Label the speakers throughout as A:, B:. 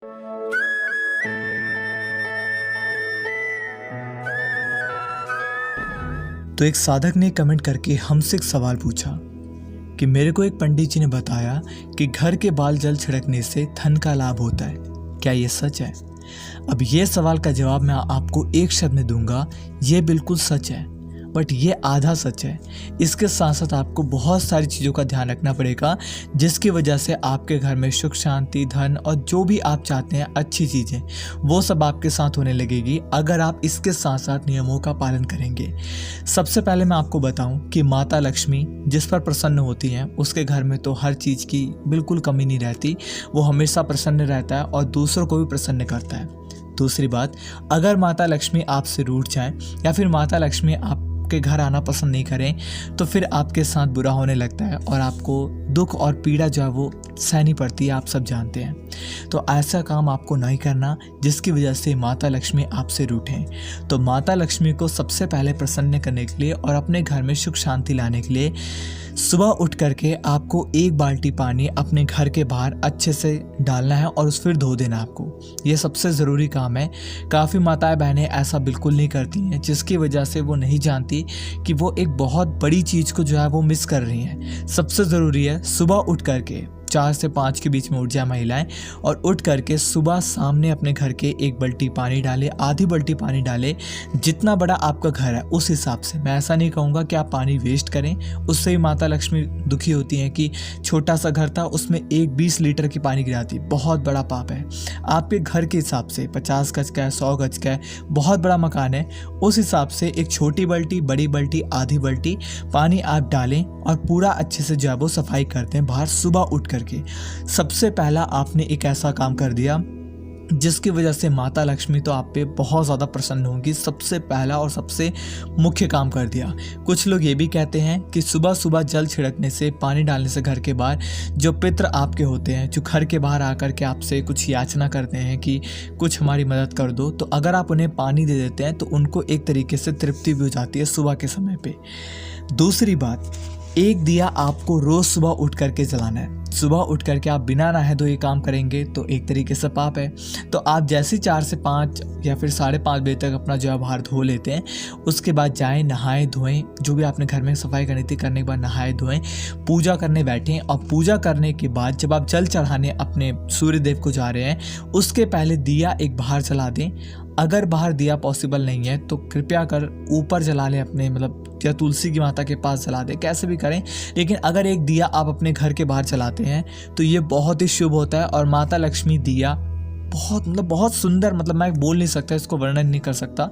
A: तो एक साधक ने कमेंट करके हमसे एक सवाल पूछा कि मेरे को एक पंडित जी ने बताया कि घर के बाल जल छिड़कने से धन का लाभ होता है, क्या ये सच है? अब ये सवाल का जवाब मैं आपको एक शब्द में दूंगा, ये बिल्कुल सच है, बट ये आधा सच है। इसके साथ साथ आपको बहुत सारी चीज़ों का ध्यान रखना पड़ेगा जिसकी वजह से आपके घर में सुख शांति, धन और जो भी आप चाहते हैं अच्छी चीज़ें वो सब आपके साथ होने लगेगी अगर आप इसके साथ साथ नियमों का पालन करेंगे। सबसे पहले मैं आपको बताऊं कि माता लक्ष्मी जिस पर प्रसन्न होती हैं उसके घर में तो हर चीज़ की बिल्कुल कमी नहीं रहती, वो हमेशा प्रसन्न रहता है और दूसरों को भी प्रसन्न करता है। दूसरी बात, अगर माता लक्ष्मी आपसे रूठ जाएं या फिर माता लक्ष्मी आपके घर आना पसंद नहीं करें तो फिर आपके साथ बुरा होने लगता है और आपको दुख और पीड़ा जो है वो सहनी पड़ती है, आप सब जानते हैं। तो ऐसा काम आपको नहीं करना जिसकी वजह से माता लक्ष्मी आपसे रूठें। तो माता लक्ष्मी को सबसे पहले प्रसन्न करने के लिए और अपने घर में सुख शांति लाने के लिए सुबह उठ करके आपको एक बाल्टी पानी अपने घर के बाहर अच्छे से डालना है और उस फिर धो देना आपको। ये सबसे ज़रूरी काम है। काफ़ी माताएं बहनें ऐसा बिल्कुल नहीं करती हैं जिसकी वजह से वो नहीं जानती कि वो एक बहुत बड़ी चीज़ को जो है वो मिस कर रही हैं। सबसे ज़रूरी है सुबह उठ करके 4 से 5 के बीच में उठ जाए महिलाएं और उठ करके सुबह सामने अपने घर के एक बाल्टी पानी डालें, आधी बाल्टी पानी डालें। जितना बड़ा आपका घर है उस हिसाब से, मैं ऐसा नहीं कहूँगा कि आप पानी वेस्ट करें, उससे ही माता लक्ष्मी दुखी होती हैं कि छोटा सा घर था उसमें 20 लीटर की पानी गिराती, बहुत बड़ा पाप है। आपके घर के हिसाब से 50 गज का है, 100 गज का है, बहुत बड़ा मकान है, उस हिसाब से एक छोटी बाल्टी, बड़ी बाल्टी, आधी बाल्टी पानी आप डालें और पूरा अच्छे से जो है वो सफाई करते हैं बाहर सुबह उठ करके। सबसे पहला आपने एक ऐसा काम कर दिया जिसकी वजह से माता लक्ष्मी तो आप पे बहुत ज़्यादा प्रसन्न होंगी। सबसे पहला और सबसे मुख्य काम कर दिया। कुछ लोग ये भी कहते हैं कि सुबह सुबह जल छिड़कने से, पानी डालने से घर के बाहर जो पितृ आपके होते हैं, जो घर के बाहर आकर के आपसे कुछ याचना करते हैं कि कुछ हमारी मदद कर दो, तो अगर आप उन्हें पानी दे देते हैं तो उनको एक तरीके से तृप्ति भी हो जाती है सुबह के समय पे। दूसरी बात, एक दिया आपको रोज़ सुबह उठ करके जलाना है। सुबह उठ करके आप बिना नहाए धोए काम करेंगे तो एक तरीके से पाप है। तो आप जैसे ही 4 से 5 या फिर 5:30 बजे तक अपना जो है बाहर धो लेते हैं, उसके बाद जाएं, नहाएं धोएं, जो भी आपने घर में सफाई करनी थी करने के बाद नहाए धोएं, पूजा करने बैठें और पूजा करने के बाद जब आप जल चढ़ाने अपने सूर्य देव को जा रहे हैं उसके पहले दिया एक बाहर जला दें। अगर बाहर दिया पॉसिबल नहीं है तो कृपया कर ऊपर जला लें, अपने मतलब या तुलसी की माता के पास जला दें, कैसे भी करें। लेकिन अगर एक दिया आप अपने घर के बाहर जलाते हैं तो ये बहुत ही शुभ होता है। और माता लक्ष्मी दिया बहुत सुंदर, मैं बोल नहीं सकता, इसको वर्णन नहीं कर सकता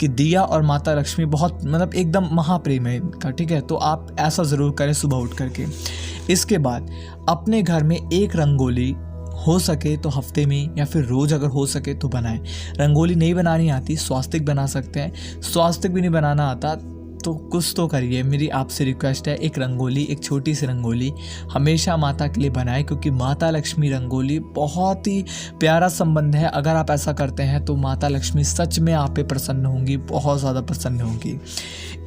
A: कि दिया और माता लक्ष्मी बहुत एकदम महाप्रेम है इनका, ठीक है। तो आप ऐसा ज़रूर करें सुबह उठ करके। इसके बाद अपने घर में एक रंगोली हो सके तो हफ्ते में या फिर रोज़ अगर हो सके तो बनाएं। रंगोली नहीं बनानी आती, स्वास्तिक बना सकते हैं। स्वास्तिक भी नहीं बनाना आता तो कुछ तो करिए। मेरी आपसे रिक्वेस्ट है, एक रंगोली, एक छोटी सी रंगोली हमेशा माता के लिए बनाएं, क्योंकि माता लक्ष्मी रंगोली बहुत ही प्यारा संबंध है। अगर आप ऐसा करते हैं तो माता लक्ष्मी सच में आप पे प्रसन्न होंगी, बहुत ज़्यादा प्रसन्न होंगी।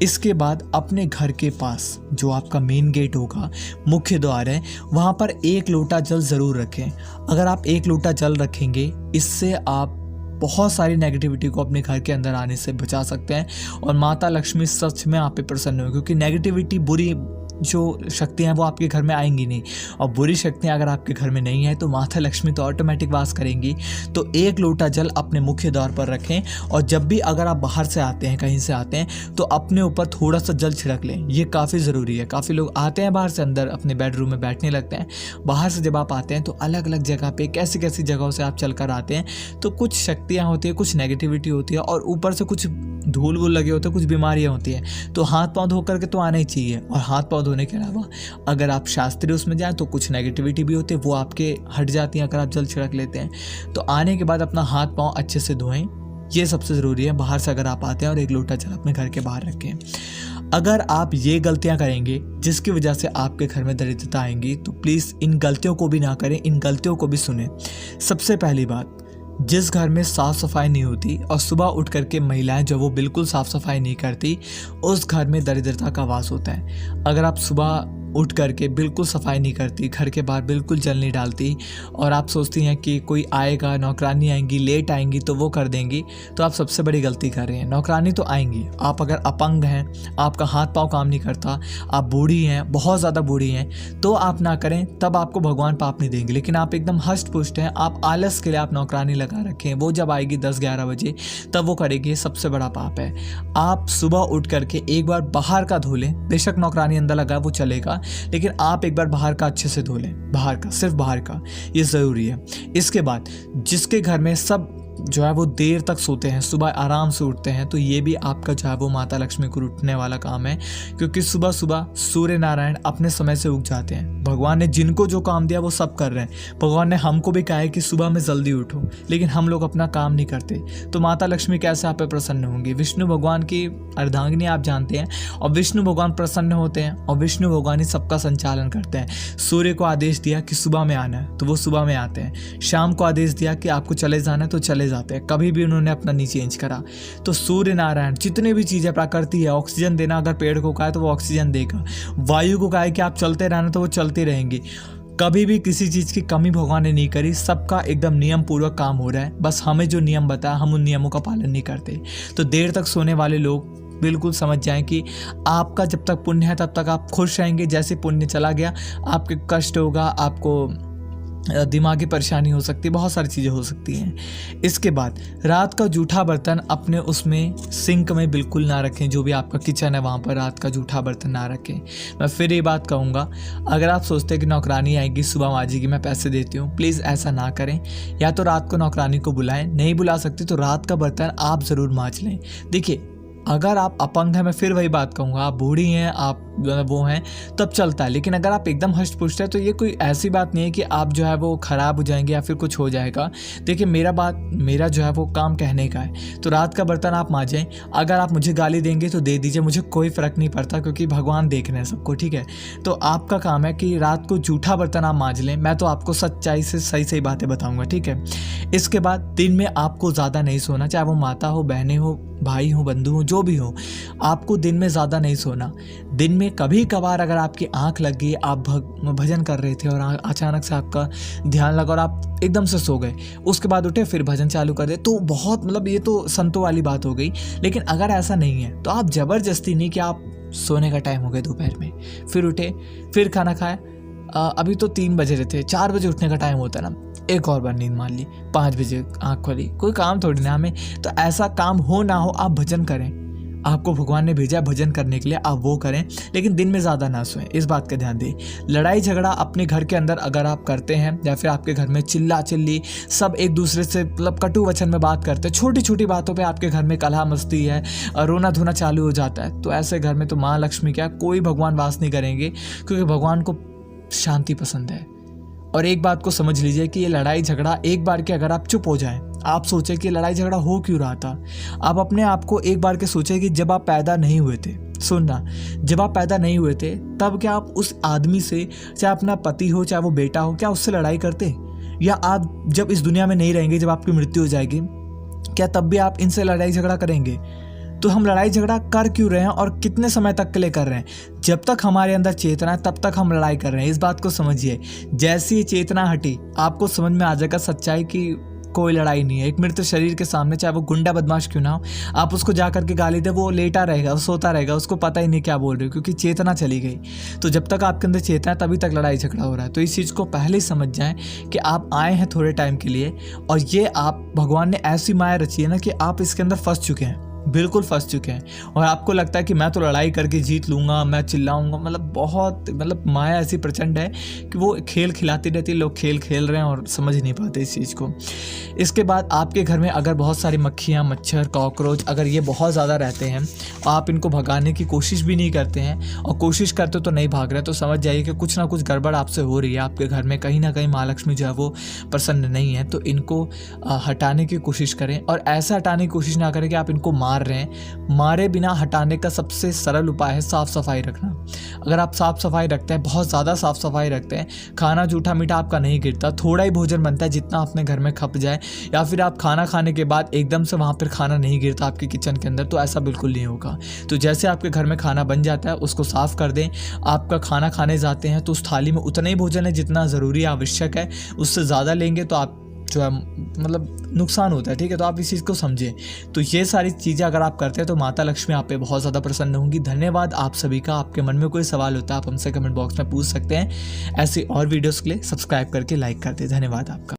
A: इसके बाद अपने घर के पास जो आपका मेन गेट होगा, मुख्य द्वार है, वहाँ पर 1 लोटा जल ज़रूर रखें। अगर आप 1 लोटा जल रखेंगे इससे आप बहुत सारी नेगेटिविटी को अपने घर के अंदर आने से बचा सकते हैं और माता लक्ष्मी सच में आप पे प्रसन्न होगी, क्योंकि नेगेटिविटी, बुरी जो शक्तियाँ हैं वो आपके घर में आएंगी नहीं। और बुरी शक्तियाँ अगर आपके घर में नहीं है तो माता लक्ष्मी तो ऑटोमेटिक वास करेंगी। तो 1 लोटा जल अपने मुख्य द्वार पर रखें और जब भी अगर आप बाहर से आते हैं, कहीं से आते हैं, तो अपने ऊपर थोड़ा सा जल छिड़क लें। ये काफ़ी ज़रूरी है। काफ़ी लोग आते हैं बाहर से अंदर अपने बेडरूम में बैठने लगते हैं, बाहर से जब आप आते हैं तो अलग अलग जगह पे कैसी कैसी जगहों से आप चल कर आते हैं, तो कुछ शक्तियाँ होती है, कुछ नेगेटिविटी होती है और ऊपर से कुछ धूल वूल लगे होते हैं, कुछ बीमारियाँ होती हैं। तो हाथ पाँव धो करके तो आना ही चाहिए। और हाथ पाँव धोने के अलावा अगर आप शास्त्रीय उसमें जाएं तो कुछ नेगेटिविटी भी होती है, वो आपके हट जाती हैं अगर आप जल छिड़क लेते हैं। तो आने के बाद अपना हाथ पाँव अच्छे से धोएं, ये सबसे ज़रूरी है। बाहर से अगर आप आते हैं और 1 लोटा जल अपने घर के बाहर रखें। अगर आप ये गलतियां करेंगे जिसकी वजह से आपके घर में दरिद्रता आएंगी तो प्लीज़ इन गलतियों को भी ना करें, इन गलतियों को भी सुनें। सबसे पहली बात, जिस घर में साफ़ सफाई नहीं होती और सुबह उठ करके महिलाएं जो वो बिल्कुल साफ़ सफाई नहीं करती, उस घर में दरिद्रता का वास होता है। अगर आप सुबह उठ करके बिल्कुल सफाई नहीं करती, घर के बाहर बिल्कुल जल नहीं डालती और आप सोचती हैं कि कोई आएगा, नौकरानी आएंगी, लेट आएंगी तो वो कर देंगी, तो आप सबसे बड़ी गलती कर रहे हैं। नौकरानी तो आएंगी, आप अगर अपंग हैं, आपका हाथ पाँव काम नहीं करता, आप बूढ़ी हैं, बहुत ज़्यादा बूढ़ी हैं, तो आप ना करें, तब आपको भगवान पाप नहीं देंगे। लेकिन आप एकदम हष्ट पुष्ट हैं, आप आलस के लिए आप नौकरानी लगा रखें, वो जब आएगी 10-11 बजे तब वो करेगी, सबसे बड़ा पाप है। आप सुबह उठ करके एक बार बाहर का धो लें, बेशक नौकरानी अंदर लगा वो चलेगा, लेकिन आप एक बार बाहर का अच्छे से धो लें, बाहर का, सिर्फ बाहर का, ये ज़रूरी है। इसके बाद जिसके घर में सब जो है वो देर तक सोते हैं, सुबह आराम से उठते हैं, तो ये भी आपका जो है वो माता लक्ष्मी को लूटने वाला काम है, क्योंकि सुबह सुबह सूर्य नारायण अपने समय से उग जाते हैं। भगवान ने जिनको जो काम दिया वो सब कर रहे हैं। भगवान ने हमको भी कहा है कि सुबह में जल्दी उठो, लेकिन हम लोग अपना काम नहीं करते, तो माता लक्ष्मी कैसे आप पे प्रसन्न होंगी। विष्णु भगवान की अर्धांगिनी आप जानते हैं, और विष्णु भगवान प्रसन्न होते हैं, और विष्णु भगवान ही सबका संचालन करते हैं। सूर्य को आदेश दिया कि सुबह में आना है तो वो सुबह में आते हैं, शाम को आदेश दिया कि आपको चले जाना है तो चले जाते हैं, कभी भी उन्होंने अपना नहीं चेंज करा। तो सूर्य नारायण जितने भी चीज़ें प्रकृति है, ऑक्सीजन देना, अगर पेड़ को कहा है तो वो ऑक्सीजन देगा, वायु को कहा है कि आप चलते रहना तो वो चलते रहेंगे, कभी भी किसी चीज़ की कमी भगवान ने नहीं करी, सबका एकदम नियम पूर्वक काम हो रहा है। बस हमें जो नियम बताया हम उन नियमों का पालन नहीं करते। तो देर तक सोने वाले लोग बिल्कुल समझ जाएं कि आपका जब तक पुण्य है तब तक आप खुश रहेंगे, जैसे पुण्य चला गया आपके कष्ट होगा, आपको दिमागी परेशानी हो सकती है, बहुत सारी चीज़ें हो सकती हैं। इसके बाद रात का जूठा बर्तन अपने उसमें सिंक में बिल्कुल ना रखें, जो भी आपका किचन है वहाँ पर रात का जूठा बर्तन ना रखें। मैं फिर ये बात कहूँगा, अगर आप सोचते हैं कि नौकरानी आएगी सुबह माजेगी मैं पैसे देती हूँ, प्लीज़ ऐसा ना करें। या तो रात को नौकरानी को बुलाएं, नहीं बुला सकते तो रात का बर्तन आप ज़रूर मांज लें। देखिए अगर आप अपंग हैं, मैं फिर वही बात कहूँगा, आप बूढ़ी हैं, आप वो हैं, तब चलता है, लेकिन अगर आप एकदम हष्ट पुष्ट है तो ये कोई ऐसी बात नहीं है कि आप जो है वो ख़राब हो जाएंगे या फिर कुछ हो जाएगा। देखिए मेरा जो है वो काम कहने का है, तो रात का बर्तन आप मांजें। अगर आप मुझे गाली देंगे तो दे दीजिए, मुझे कोई फ़र्क नहीं पड़ता, क्योंकि भगवान देख रहे हैं सबको, ठीक है। तो आपका काम है कि रात को जूठा बर्तन आप मांज लें, मैं तो आपको सच्चाई से सही बातें बताऊँगा, ठीक है। इसके बाद दिन में आपको ज़्यादा नहीं सोना, चाहे वो माता हो, बहनें हो, भाई हो, बंधु हो, जो भी हो, आपको दिन में ज़्यादा नहीं सोना। दिन में कभी कभार अगर आपकी आंख लग गई, आप भजन कर रहे थे और अचानक से आपका ध्यान लगा और आप एकदम से सो गए, उसके बाद उठे फिर भजन चालू कर दे, तो बहुत मतलब ये तो संतों वाली बात हो गई। लेकिन अगर ऐसा नहीं है तो आप ज़बरदस्ती नहीं कि आप सोने का टाइम हो गया दोपहर में, फिर उठे, फिर खाना खाए, अभी तो 3 बजे रहे थे, 4 बजे उठने का टाइम होता है ना, एक और बार नींद मान ली, 5 बजे आँख खोली, कोई काम थोड़ी ना हमें। तो ऐसा काम हो ना हो आप भजन करें, आपको भगवान ने भेजा भजन करने के लिए, आप वो करें, लेकिन दिन में ज़्यादा ना सोएं, इस बात का ध्यान दें। लड़ाई झगड़ा अपने घर के अंदर अगर आप करते हैं, या फिर आपके घर में चिल्ला चिल्ली, सब एक दूसरे से मतलब कटु वचन में बात करते हैं, छोटी छोटी बातों पे आपके घर में कलह मस्ती है, रोना धोना चालू हो जाता है, तो ऐसे घर में तो माँ लक्ष्मी क्या कोई भगवान वास नहीं करेंगे, क्योंकि भगवान को शांति पसंद है। और एक बात को समझ लीजिए कि ये लड़ाई झगड़ा एक बार के अगर आप चुप हो जाएं, आप सोचें कि लड़ाई झगड़ा हो क्यों रहा था, आप अपने आप को एक बार के सोचें कि जब आप पैदा नहीं हुए थे, सुनना, जब आप पैदा नहीं हुए थे तब क्या आप उस आदमी से, चाहे अपना पति हो चाहे वो बेटा हो, क्या उससे लड़ाई करते? या आप जब इस दुनिया में नहीं रहेंगे, जब आपकी मृत्यु हो जाएगी, क्या तब भी आप इनसे लड़ाई झगड़ा करेंगे? तो हम लड़ाई झगड़ा कर क्यों रहे हैं और कितने समय तक के लिए कर रहे हैं? जब तक हमारे अंदर चेतना है तब तक हम लड़ाई कर रहे हैं, इस बात को समझिए। जैसी ये चेतना हटी आपको समझ में आ जाएगा सच्चाई की कोई लड़ाई नहीं है। एक मृत शरीर के सामने चाहे वो गुंडा बदमाश क्यों ना हो, आप उसको जा करके गाली दे, वो लेटा रहेगा, वो सोता रहेगा, उसको पता ही नहीं क्या बोल रहे हो, क्योंकि चेतना चली गई। तो जब तक आपके अंदर चेतना है तभी तक लड़ाई झगड़ा हो रहा है। तो इस चीज़ को पहले ही समझ जाएं कि आप आए हैं थोड़े टाइम के लिए, और ये आप भगवान ने ऐसी माया रची है ना कि आप इसके अंदर फंस चुके हैं, बिल्कुल फंस चुके हैं। और आपको लगता है कि मैं तो लड़ाई करके जीत लूँगा, मैं चिल्लाऊंगा, मतलब माया ऐसी प्रचंड है कि वो खेल खिलाती रहती है, लोग खेल खेल रहे हैं और समझ नहीं पाते इस चीज़ को। इसके बाद आपके घर में अगर बहुत सारी मक्खियाँ, मच्छर, कॉकरोच अगर ये बहुत ज़्यादा रहते हैं, आप इनको भगाने की कोशिश भी नहीं करते हैं, और कोशिश करते तो नहीं भाग रहे, तो समझ जाइए कि कुछ ना कुछ गड़बड़ आपसे हो रही है। आपके घर में कहीं ना कहीं माँ लक्ष्मी जो है वो प्रसन्न नहीं है। तो इनको हटाने की कोशिश करें, और ऐसा हटाने की कोशिश ना करें कि आप इनको मार मार रहे हैं, मारे बिना हटाने का सबसे सरल उपाय है साफ़ सफाई रखना। अगर आप साफ़ सफाई रखते हैं, बहुत ज़्यादा साफ़ सफाई रखते हैं, खाना जूठा मीठा आपका नहीं गिरता, थोड़ा ही भोजन बनता है जितना अपने घर में खप जाए, या फिर आप खाना खाने के बाद एकदम से वहाँ पर खाना नहीं गिरता आपके किचन के अंदर, तो ऐसा बिल्कुल नहीं होगा। तो जैसे आपके घर में खाना बन जाता है उसको साफ़ कर दें। आपका खाना खाने जाते हैं तो उस थाली में उतना ही भोजन है जितना ज़रूरी आवश्यक है, उससे ज़्यादा लेंगे तो आप जो है मतलब नुकसान होता है, ठीक है। तो आप इस चीज़ को समझें। तो ये सारी चीज़ें अगर आप करते हैं तो माता लक्ष्मी आप पे बहुत ज़्यादा प्रसन्न होंगी। धन्यवाद आप सभी का। आपके मन में कोई सवाल होता है आप हमसे कमेंट बॉक्स में पूछ सकते हैं। ऐसी और वीडियोस के लिए सब्सक्राइब करके लाइक कर दें। धन्यवाद आपका।